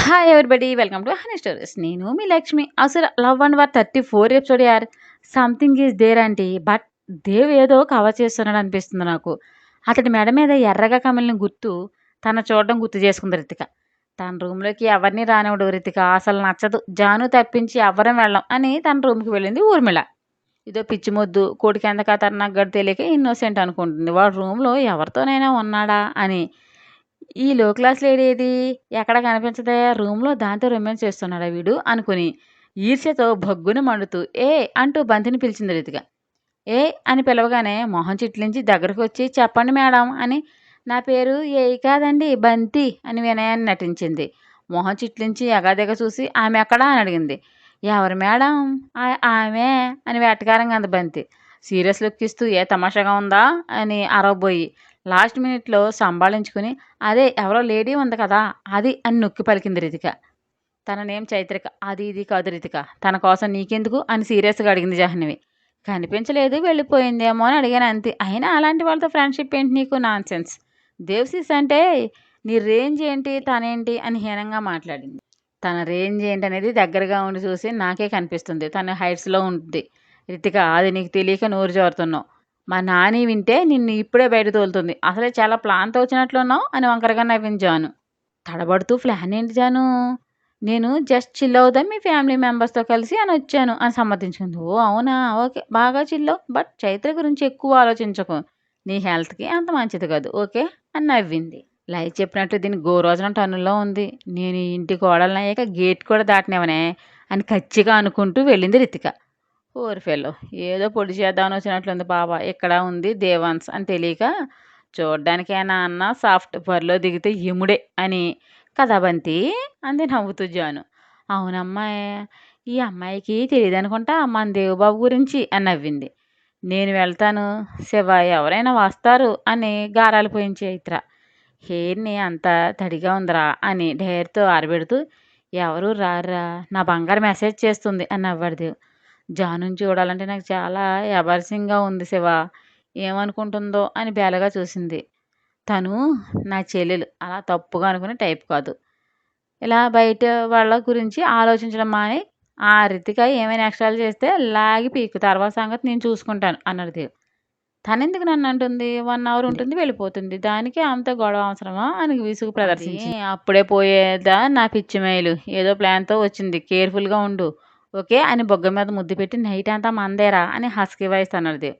Hi everybody welcome to Honey Stories. నేను మీ లక్ష్మి. అసలు లవ్ అండ్ వార్ 34 ఎపిసోడ్ యార్. సంథింగ్ ఈజ్ దేర్ అంటీ. బట్ దేవ్ ఏదో కవర్ చేస్తున్నాడు అనిపిస్తుంది నాకు. అతడి మెడ మీద ఎర్రగా కమిలిన గుర్తు తన చూడడం గుర్తు చేసుకుంది రితిక. తన రూమ్లోకి ఎవరిని రానివ్వడు రితిక. అసలు నచ్చదు. జాను తప్పించి ఎవ్వరం వెళ్ళం అని తన రూమ్కి వెళ్ళింది ఊర్మిళ. ఇదో పిచ్చి మొద్దు, కొడుకు ఎంత ఖతర్నాక్ గడు తెలియక ఇన్నోసెంట్ అనుకుంటుంది. వాడు రూమ్లో ఎవరితోనైనా ఉన్నాడా అని. ఈ లో క్లాస్ లేడీ ఏది, ఎక్కడ కనిపించదే, రూమ్లో దాంతో రొమాన్స్ చేస్తున్నాడా వీడు అనుకుని ఈర్ష్యతో భగ్గున మండుతూ ఏ అంటూ బంతిని పిలిచింది రీతిగా. ఏ అని పిలవగానే మొహం చిట్లించి దగ్గరకు వచ్చి చెప్పండి మేడం అని. నా పేరు ఏ కాదండి బంతి అని వినయాన్ని నటించింది. మొహం చిట్లించి ఎగాదెగ చూసి ఆమె ఎక్కడా అని అడిగింది. ఎవరు మేడం? ఆమె అని వెటకారంగా అంది బంతి. సీరియస్ లుక్ ఇస్తూ ఏ తమాషాగా ఉందా అని అరవబోయి లాస్ట్ మినిట్లో సంభాళించుకుని అదే ఎవరో లేడీ ఉంది కదా అది అని నొక్కి పలికింది రితిక. తన నేమ్ చైత్రిక. అది ఇది కాదు రితిక. తన కోసం నీకెందుకు అని సీరియస్గా అడిగింది జాహ్నవి. కనిపించలేదు, వెళ్ళిపోయిందేమో అని అడిగాను అంతే. అయినా అలాంటి వాళ్ళతో ఫ్రెండ్షిప్ ఏంటి నీకు? Non sense. దేవ్సిస్ అంటే నీ రేంజ్ ఏంటి, తనేంటి అని హీనంగా మాట్లాడింది. తన రేంజ్ ఏంటనేది దగ్గరగా ఉండి చూసి నాకే కనిపిస్తుంది. తన హైట్స్లో ఉంటుంది. రితిక, అది నీకు తెలియక నోరు జారుతున్నావు. మా నాని వింటే నిన్ను ఇప్పుడే బయట తోలుతుంది. అసలే చాలా ప్లాన్తో వచ్చినట్లున్నావు అని వంకరగా నవ్వింది జాను. తడబడుతూ ప్లాన్ ఏంటి జాను? నేను జస్ట్ చిల్ అవుదాం మీ ఫ్యామిలీ మెంబర్స్తో కలిసి అని వచ్చాను అని సమ్మతించుకుంది. ఓ అవునా, ఓకే, బాగా చిల్లవు. బట్ చైత్ర గురించి ఎక్కువ ఆలోచించకు. నీ హెల్త్కి అంత మంచిది కాదు, ఓకే అని నవ్వింది. లై చెప్పినట్టు దీని గోరోజనం టన్నుల్లో ఉంది. నేను ఈ ఇంటి కోడలనయ్యాక గేట్ కూడా దాటనివ్వనే అని కచ్చిగా అనుకుంటూ వెళ్ళింది రితిక. ఫెల్లో ఏదో పొడి చేద్దామని వచ్చినట్లుంది పాప. ఇక్కడ ఉంది దేవాన్స్ అని తెలియక చూడ్డానికైనా అన్న సాఫ్ట్ బరిలో దిగితే యముడే అని కదా బంతి అంది నవ్వుతూ జాను. అవునమ్మాయి, ఈ అమ్మాయికి తెలియదు అనుకుంటా మన దేవుబాబు గురించి అని నవ్వింది. నేను వెళ్తాను శివ, ఎవరైనా వస్తారు అని గారాలు పోయింది చైత్ర. హెయిర్ని అంత తడిగా ఉందిరా అని డైర్తో ఆరబెడుతూ ఎవరు రారా నా బంగారు మెసేజ్ చేస్తుంది అని నవ్వాడు దేవ్. జానుని చూడాలంటే నాకు చాలా ఎబర్సింగ్గా ఉంది శివ. ఏమనుకుంటుందో అని బేలగా చూసింది. తను నా చెల్లెలు, అలా తప్పుగా అనుకునే టైప్ కాదు. ఇలా బయట వాళ్ళ గురించి ఆలోచించడం మాని ఆ రితిక ఏమైనా ఎక్స్ట్రాలు చేస్తే లాగి పీకు, తర్వాత సంగతి నేను చూసుకుంటాను అన్నాడు దేవ్. తనెందుకు నన్ను అంటుంది? 1 అవర్ ఉంటుంది వెళ్ళిపోతుంది. దానికి ఆమెతో గొడవ అవసరమా అని విసుగు ప్రదర్శించింది. అప్పుడే పోయేదా నా పిచ్చి మైలు. ఏదో ప్లాన్తో వచ్చింది, కేర్ఫుల్గా ఉండు ఓకే అని బొగ్గ మీద ముద్దు పెట్టి నైట్ అంతా మందేరా అని హస్కీ వాయిస్ అన్నాడు దేవ్.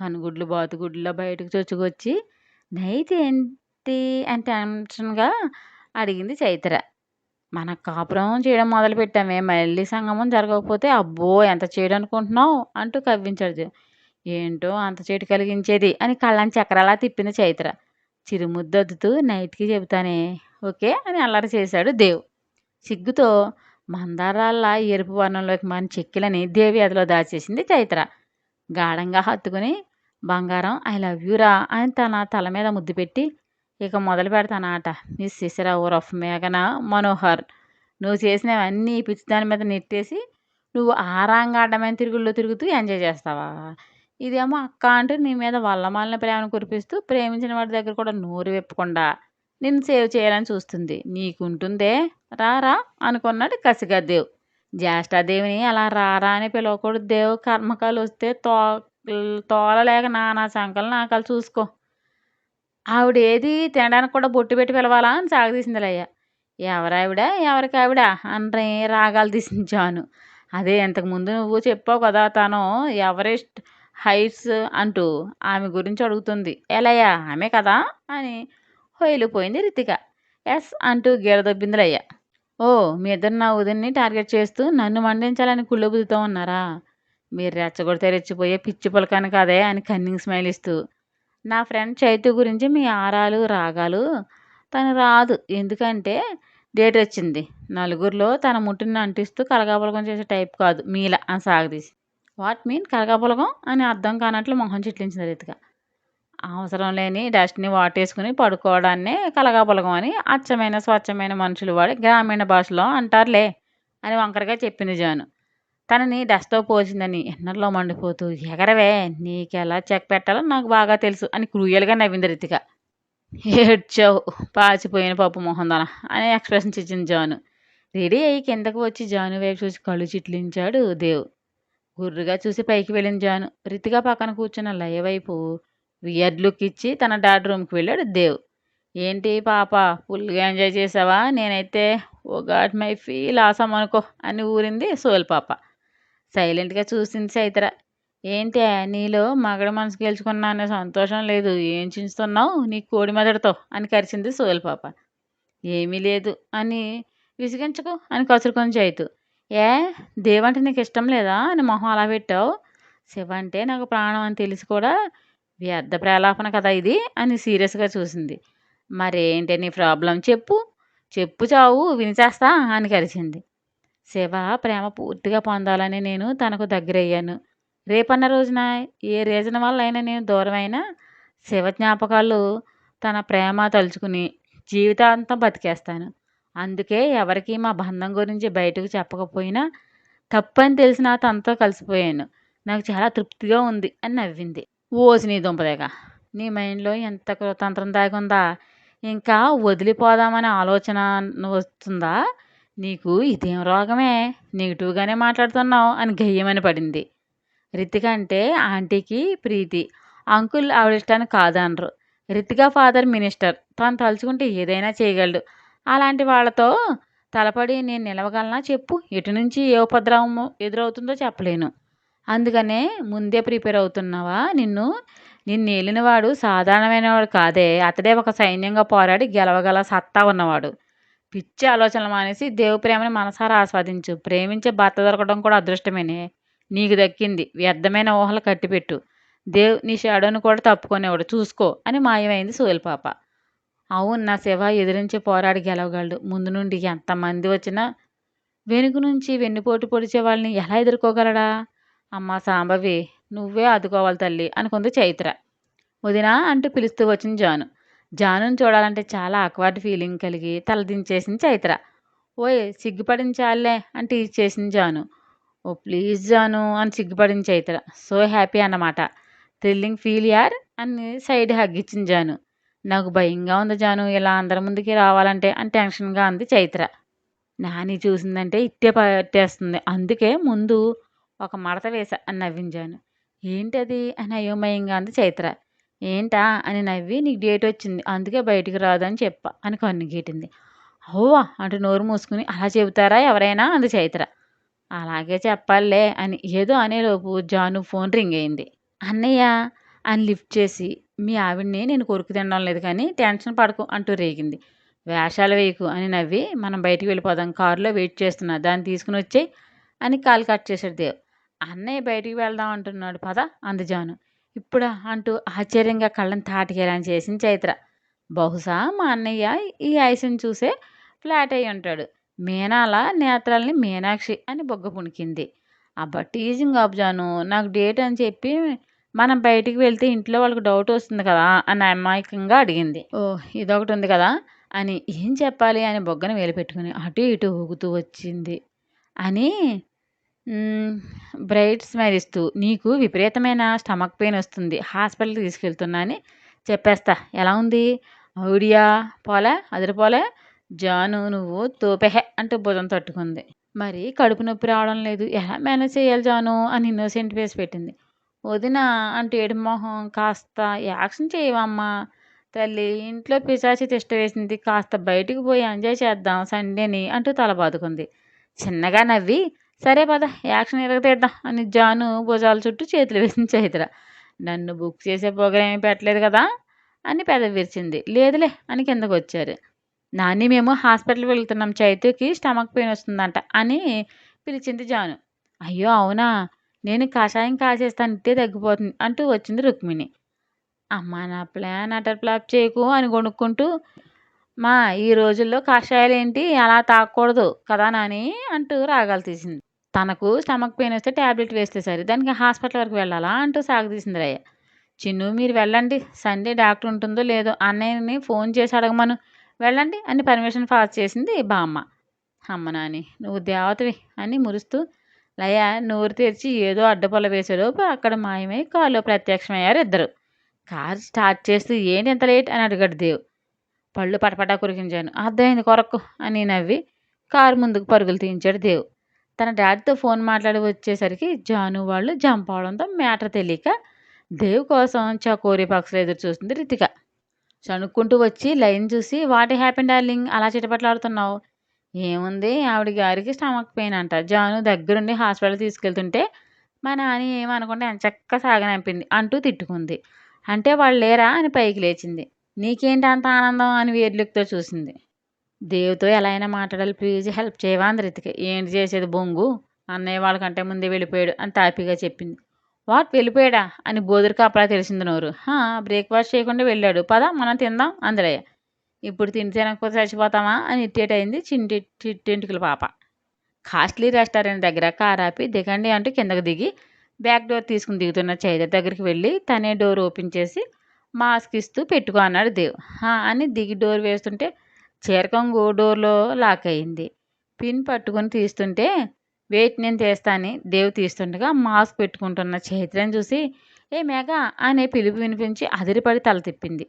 కనుగుడ్లు బాతుగుడ్లో బయటకు చొచ్చుకొచ్చి నైట్ ఏంటి అని టెన్షన్గా అడిగింది చైత్ర. మన కాపురం చేయడం మొదలు పెట్టామే, మళ్ళీ సంగమం జరగకపోతే అబ్బో ఎంత చేయడం అనుకుంటున్నావు అంటూ కవ్వించాడు దేవ్. ఏంటో అంత చేటు కలిగించేది అని కళ్ళని చక్రాలా తిప్పింది చైత్ర. చిరుముద్దొద్దుతూ నైట్కి చెబుతానే ఓకే అని అల్లరి చేశాడు దేవ్. సిగ్గుతో మందారాల్లా ఎరుపు వర్ణంలోకి మన చెక్కిలని దేవి అదిలో దాచేసింది చైత్ర. గాఢంగా హత్తుకుని బంగారం ఐ లవ్ యూరా అని తన తల మీద ముద్దు పెట్టి ఇక మొదలు పెడతాను ఆట. మిస్ శిశిర ఊరఫ్ మేఘన మనోహర్, నువ్వు చేసినవన్నీ పిచ్చి దాని మీద నెట్టేసి నువ్వు ఆరాంగా అడ్డమైన తిరుగుల్లో తిరుగుతూ ఎంజాయ్ చేస్తావా? ఇదేమో అక్క అంటూ నీ మీద వల్లమాలిన ప్రేమను కురిపిస్తూ ప్రేమించిన వాడి దగ్గర కూడా నోరు విప్పకుండా నిన్ను సేవ్ చేయాలని చూస్తుంది. నీకుంటుందే రారా అనుకున్నాడు కసిగా దేవ్. జ్యేష్ఠాదేవిని అలా రారా అని పిలవకూడదు దేవ్. కర్మకాలు వస్తే తోలలేక నానా సంకలు నాకలు చూసుకో. ఆవిడేది తినడానికి కూడా బొట్టు పెట్టి పిలవాలా అని సాగదీసిందిలయ్య. ఎవరావిడ ఎవరికి ఆవిడ అని రాగాలు తీసింది జాను. అదే ఇంతకుముందు నువ్వు చెప్పావు కదా, తను ఎవరెస్ట్ హైట్స్ అంటూ ఆమె గురించి అడుగుతుంది. ఎలయ్యా ఆమె కదా అని హొయిలిపోయింది రితిక. ఎస్ అంటూ గీరదొబ్బిందిలయ్య. ఓ మీ ఇద్దరు నా ఉదయన్ని టార్గెట్ చేస్తూ నన్ను మండించాలని కుళ్ళబుద్దుతో ఉన్నారా? మీరు రెచ్చగొడితే రెచ్చిపోయే పిచ్చి పులకాను కాదే అని కన్నింగ్ స్మైల్ ఇస్తూ నా ఫ్రెండ్ చైతు గురించి మీ ఆరాలు రాగాలు. తను రాదు, ఎందుకంటే డేట్ వచ్చింది. నలుగురిలో తన ముట్టిని అంటిస్తూ కలగాపులగం చేసే టైప్ కాదు మీలా అని సాగదీసి. వాట్ మీన్ కలగాపులగం అని అర్థం కానట్లు మొహం చిట్లించింది రీతిక. అవసరం లేని డస్ట్ని వాటేసుకుని పడుకోవడాన్నే కలగాపులగం అని అచ్చమైన స్వచ్ఛమైన మనుషులు వాడి గ్రామీణ భాషలో అంటారులే అని వంకరగా చెప్పింది జాను. తనని డస్ట్తో పోల్చిందని ఎన్నర్లో మండిపోతూ ఎగరవే, నీకెలా చెక్ పెట్టాలో నాకు బాగా తెలుసు అని క్రూయల్గా నవ్వింది రితిక. ఏడ్చావు పాచిపోయిన పప్పు మొహందన అని ఎక్స్ప్రెషన్స్ ఇచ్చింది జాను. రెడీ అయ్యి కిందకు వచ్చి జాను వైపు చూసి కళ్ళు చిట్లించాడు దేవ్. గుర్రుగా చూసి పైకి వెళ్ళిన జాను. రితిక పక్కన కూర్చున్న లయ వైపు వియర్డ్ లుక్ ఇచ్చి తన డాడ్ రూమ్కి వెళ్ళాడు దేవ్. ఏంటి పాప, ఫుల్గా ఎంజాయ్ చేసావా? నేనైతే ఓ గాడ్ మై ఫీల్ ఆసాం అనుకో అని ఊరింది సోల్ పాప. సైలెంట్గా చూసింది చైత్ర. ఏంటి నీలో మగడ మనసు గెలుచుకున్నా అనే సంతోషం లేదు, ఏం చించుతున్నావు నీ కోడి మెదడుతో అని కరిచింది సోల్ పాప. ఏమీ లేదు అని విసిగించకు అని కసురుకొని చైతు. ఏ దేవంటే నీకు ఇష్టం లేదా అని మొహం అలా పెట్టావు? శివ అంటే నాకు ప్రాణం అని తెలిసి కూడా వ్యర్థ ప్రేలాపన కదా ఇది అని సీరియస్గా చూసింది. మరేంటి నీ ప్రాబ్లం చెప్పు, చెప్పు చావు వినిచేస్తా అని కరిచింది. శివ ప్రేమ పూర్తిగా పొందాలని నేను తనకు దగ్గరయ్యాను. రేపన్న రోజున ఏ రీజన్ వల్ల అయినా నేను దూరమైనా శివ జ్ఞాపకాలు తన ప్రేమ తలుచుకుని జీవితాంతం బతికేస్తాను. అందుకే ఎవరికి మా బంధం గురించి బయటకు చెప్పకపోయినా తప్పని తెలిసినా తనతో కలిసిపోయాను. నాకు చాలా తృప్తిగా ఉంది అని నవ్వింది. ఓసి నీ దుంపదేగ, నీ మైండ్లో ఎంత కృతంత్రం దాగుందా? ఇంకా వదిలిపోదామనే ఆలోచన వస్తుందా నీకు? ఇదేం రోగమే, నెగిటివ్గానే మాట్లాడుతున్నావు అని గయ్యమని పడింది. రితిక అంటే ఆంటీకి ప్రీతి, అంకుల్ ఆవిడిష్టాన్ని కాదనరు. రితిక ఫాదర్ మినిస్టర్, తను తలుచుకుంటే ఏదైనా చేయగలడు. అలాంటి వాళ్ళతో తలపడి నేను నిలవగలనా చెప్పు? ఎటు నుంచి ఏ ఉపద్రవము ఎదురవుతుందో చెప్పలేను. అందుకనే ముందే ప్రిపేర్ అవుతున్నావా? నిన్ను ఏలినవాడు సాధారణమైనవాడు కాదే, అతడే ఒక సైన్యంగా పోరాడి గెలవగల సత్తా ఉన్నవాడు. పిచ్చి ఆలోచనలు మానేసి దేవు ప్రేమని మనసారా ఆస్వాదించు. ప్రేమించే భర్త దొరకడం కూడా అదృష్టమేనే నీకు దక్కింది. వ్యర్థమైన ఊహలు కట్టిపెట్టు. దేవ్ నీ షాడోని కూడా తప్పుకునేవాడు, చూసుకో అని మాయమైంది సోయల్ పాప. అవును, నా శివ ఎదిరించి పోరాడి గెలవగలడు. ముందు నుండి ఎంతమంది వచ్చినా వెనుక నుంచి వెన్నుపోటు పొడిచే వాళ్ళని ఎలా ఎదుర్కోగలడా? అమ్మా సాంబవి, నువ్వే ఆదుకోవాలి తల్లి అనుకుంది చైత్ర. వదినా అంటూ పిలుస్తూ వచ్చింది జాను. జానుని చూడాలంటే చాలా ఆక్వర్డ్ ఫీలింగ్ కలిగి తలదించేసింది చైత్ర. ఓయ్ సిగ్గుపడింది చాలే అంటే ఇచ్చేసింది జాను. ఓ ప్లీజ్ జాను అని సిగ్గుపడింది చైత్ర. సో హ్యాపీ అన్నమాట. థ్రిల్లింగ్ ఫీల్ యార్ అని సైడ్ హగ్ ఇచ్చింది జాను. నాకు భయంగా ఉంది జాను, ఇలా అందరి ముందుకి రావాలంటే అని టెన్షన్గా అంది చైత్ర. నాని చూసిందంటే ఇట్టే పట్టేస్తుంది, అందుకే ముందు ఒక మడత వేసా అని నవ్వించాను. ఏంటది అని అయోమయంగా అంది చైత్ర. ఏంటా అని నవ్వి, నీకు డేట్ వచ్చింది అందుకే బయటికి రాదు అని చెప్పా అని కన్ను గీటింది. అవ్వా అంటూ నోరు మూసుకుని, అలా చెబుతారా ఎవరైనా అంది చైత్ర. అలాగే చెప్పాలే అని ఏదో అనేలోపు జాను ఫోన్ రింగ్ అయింది. అన్నయ్య అని లిఫ్ట్ చేసి, మీ ఆవిడ్ని నేను కొరుకు తినడం లేదు కానీ టెన్షన్ పడకు అంటూ రేగింది. వేషాలు వేయకు అని నవ్వి, మనం బయటికి వెళ్ళిపోదాం, కారులో వెయిట్ చేస్తున్నా, దాన్ని తీసుకుని వచ్చేయి అని కాల్ కట్ చేశాడు దేవ్. అన్నయ్య బయటికి వెళ్దాం అంటున్నాడు పద అంది జాను. ఇప్పుడా అంటూ ఆశ్చర్యంగా కళ్ళని తాటికేలా చేసింది చైత్ర. బహుశా మా అన్నయ్య ఈ ఐసుని చూసే ఫ్లాట్ అయి ఉంటాడు. మీనాల నేత్రాలని మీనాక్షి అని బొగ్గ పుణికింది. అబ్బా టీజింగ్ ఆఫ్ జాను, నాకు డేట్ అని చెప్పి మనం బయటికి వెళ్తే ఇంట్లో వాళ్ళకి డౌట్ వస్తుంది కదా అని అమాయకంగా అడిగింది. ఓ ఇదొకటి ఉంది కదా అని ఏం చెప్పాలి అని బొగ్గను వేలు పెట్టుకుని అటు ఇటు ఊగుతూ వచ్చింది అని బ్రైట్ స్మైల్ ఇస్తూ, నీకు విపరీతమైన స్టమక్ పెయిన్ వస్తుంది, హాస్పిటల్కి తీసుకెళ్తున్నా అని చెప్పేస్తా. ఎలా ఉంది ఐడియా? పోలే అదిరిపోలే జాను, నువ్వు తోపెహె అంటూ భుజం తట్టుకుంది. మరి కడుపు నొప్పి రావడం లేదు, ఎలా మేనేజ్ చేయాలి జాను అని ఇన్నోసెంట్ ఫేస్ పెట్టింది. వదిన అంటూ ఏడు మొహం, కాస్త యాక్షన్ చేయవమ్మా తల్లి, ఇంట్లో పిశాచి తిష్ట వేసింది, కాస్త బయటికి పోయి ఎంజాయ్ చేద్దాం సండేని అంటూ తల బాదుకుంది. చిన్నగా నవ్వి, సరే పద యాక్షన్ ఎరగతీద్దాం అని జాను భుజాల చుట్టూ చేతులు వేసింది చైత్ర. నన్ను బుక్ చేసే ప్రోగ్రాం ఏమీ పెట్టలేదు కదా అని పెదవి విరిచింది. లేదులే అని కిందకు వచ్చారు. నాని మేము హాస్పిటల్కి వెళ్తున్నాం, చైతుకి స్టమక్ పెయిన్ వస్తుందంట అని పిలిచింది జాను. అయ్యో అవునా, నేను కషాయం కాసేస్తాను ఇట్టే తగ్గిపోతుంది అంటూ వచ్చింది రుక్మిణి. అమ్మా నా ప్లాన్ అటర్ ఫ్లాప్ చేయకు అని కొనుక్కుంటూ, మా ఈ రోజుల్లో కషాయాలేంటి అలా తాగకూడదు కదా నాని అంటూ రాగాలు తీసింది. తనకు స్టమక్ పెయిన్ వస్తే ట్యాబ్లెట్ వేస్తే సరే, దానికి హాస్పిటల్ వరకు వెళ్ళాలా అంటూ సాగదీసింది రయ్య. చిన్ను మీరు వెళ్ళండి, సండే డాక్టర్ ఉంటుందో లేదో అన్నయ్యని ఫోన్ చేసి అడగమను, వెళ్ళండి అని పర్మిషన్ పాస్ చేసింది బామ్మ. అమ్మ నాని నువ్వు దేవతవి అని మురుస్తూ లయ నోరు తెరిచి ఏదో అడ్డపొల వేసేలోపు అక్కడ మాయమై కారులో ప్రత్యక్షమయ్యారు ఇద్దరు. కారు స్టార్ట్ చేస్తూ ఏంటి ఎంత లేట్ అని అడిగాడు దేవ్. పళ్ళు పటపటా కురికించాను. అర్థమైంది కొరక్కు అని నవ్వి, కారు ముందుకు పరుగులు తీయించాడు దేవ్. తన డాడీతో ఫోన్ మాట్లాడి వచ్చేసరికి జాను వాళ్ళు జంప్ అవడంతో మ్యాటర్ తెలియక దేవ్ కోసం చకోరీ బాక్స్‌లో ఎదురు చూస్తుంది రితిక. సణుక్కుంటూ వచ్చి లైన్ చూసి వాట్ హ్యాపెండ్ డార్లింగ్ అలా చిటపటలాడుతున్నావు? ఏముంది ఆవిడ గారికి స్టమక్ పెయిన్ అంట. జాను దగ్గరుండి హాస్పిటల్ తీసుకెళ్తుంటే మా నాని ఏమనకుండా ఎంచక్కా సాగనంపింది అంటూ తిట్టుకుంది. అంటే వాళ్ళు లేరా అని పైకి లేచింది. నీకేంటి అంత ఆనందం అని వేర్లుకతో చూసింది. దేవుతో ఎలా అయినా మాట్లాడాలి ప్లీజ్ హెల్ప్ చేయవా అంది రితిక. ఏంటి చేసేది బొంగు అన్నయ్య వాళ్ళకంటే ముందే వెళ్ళిపోయాడు అని తాపీగా చెప్పింది. వాట్ వెళ్ళిపోయాడా అని బోధురికి అప్పుడా తెలిసింది నోరు. బ్రేక్ఫాస్ట్ చేయకుండా వెళ్ళాడు పద మనం తిందాం అందరయ్య. ఇప్పుడు తిండి తినకపోతే చచ్చిపోతామా అని ఇట్టేట్ అయింది చిట్టింటికల పాప. కాస్ట్లీ రెస్టారెంట్ దగ్గర కార్ ఆపి దిగండి అంటూ కిందకు దిగి బ్యాక్ డోర్ తీసుకుని దిగుతున్న చైతన్య దగ్గరికి వెళ్ళి తనే డోర్ ఓపెన్ చేసి మాస్క్ ఇస్తూ పెట్టుకో అన్నాడు దేవ్. అని దిగి డోర్ వేస్తుంటే చీరకొంగు డోర్లో లాక్ అయింది. పిన్ పట్టుకుని తీస్తుంటే వెయిట్ నేను తీస్తాని దేవ్ తీస్తుండగా మాస్క్ పెట్టుకుంటున్న చైత్రని చూసి ఏ మేఘా అనే పిలుపు వినిపించి అదిరిపడి తల తిప్పింది.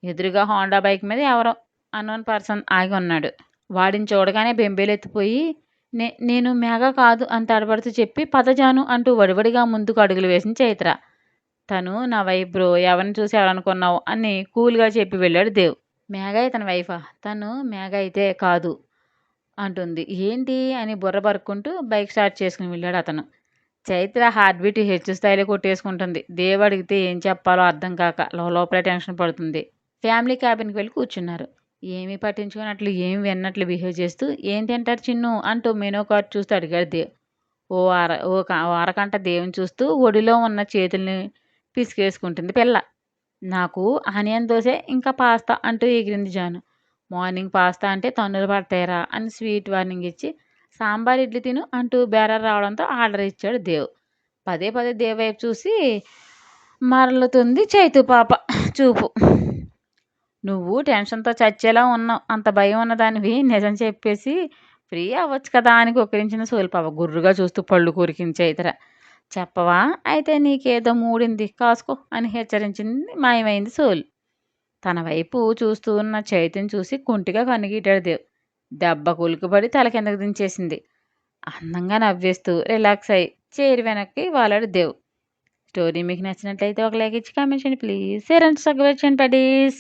ఎదురుగా హోండా బైక్ మీద ఎవరో అన్నోన్ పర్సన్ ఆగి ఉన్నాడు. వాడిని చూడగానే బెంబేలెత్తిపోయి నేను మేఘ కాదు అని తడబడుతూ చెప్పి పదజాను అంటూ వడివడిగా ముందుకు అడుగులు వేసిన చైత్ర. తను నా వైఫ్ బ్రో ఎవరిని చూసి ఎవరనుకున్నావు అని కూల్గా చెప్పి వెళ్ళాడు దేవ్. మేఘ తన వైఫా? తను మేఘ అయితే కాదు అంటుంది. ఏంటి అని బుర్ర బరుక్కుంటూ బైక్ స్టార్ట్ చేసుకుని వెళ్ళాడు అతను. చైత్ర హార్ట్ బీట్ హెచ్చు స్థాయిలో కొట్టేసుకుంటుంది. దేవ్ అడిగితే ఏం చెప్పాలో అర్థం కాక లోపలే టెన్షన్ పడుతుంది. ఫ్యామిలీ క్యాబిన్కి వెళ్ళి కూర్చున్నారు. ఏమీ పట్టించుకున్నట్లు ఏమి విన్నట్లు బిహేవ్ చేస్తూ ఏం తింటారు చిన్ను అంటూ మెనూ కార్డ్ చూస్తూ అడిగాడు దేవ్. ఓ అరకంట దేవుని చూస్తూ ఒడిలో ఉన్న చేతుల్ని పిసికేసుకుంటుంది పిల్ల. నాకు ఆనియన్ దోశ ఇంకా పాస్తా అంటూ ఎగిరింది జాను. మార్నింగ్ పాస్తా అంటే తన్నులు పడతాయరా అని స్వీట్ వార్నింగ్ ఇచ్చి సాంబార్ ఇడ్లీ తిను అంటూ బేరర్ రావడంతో ఆర్డర్ ఇచ్చాడు దేవ్. పదే పదే దేవ్ వైపు చూసి మరలుతుంది చైతు పాప చూపు. నువ్వు టెన్షన్తో చచ్చేలా ఉన్నావు. అంత భయం ఉన్నదానివి నిజం చెప్పేసి ఫ్రీ అవ్వచ్చు కదా అని కొక్కిరించిన సోలిపాప గుర్రుగా చూస్తూ పళ్ళు కొరికింది చైత్ర. చెప్పవా అయితే నీకేదో మూడింది కాసుకో అని హెచ్చరించింది. మాయమైంది సోలు. తన వైపు చూస్తూ ఉన్న చైతన్య చూసి కుంటిగా కన్నుగీటాడు దేవ్. దెబ్బ కులుకుపడి తల కిందకు దించేసింది. అందంగా నవ్వేస్తూ రిలాక్స్ అయ్యి చేరి వెనక్కి వాలాడు దేవ్. స్టోరీ మీకు నచ్చినట్లయితే ఒక లైక్ ఇచ్చి కామెంట్ చేయండి ప్లీజ్. షేర్ అండ్ సబ్స్క్రైబ్ చేయండి ప్లీజ్.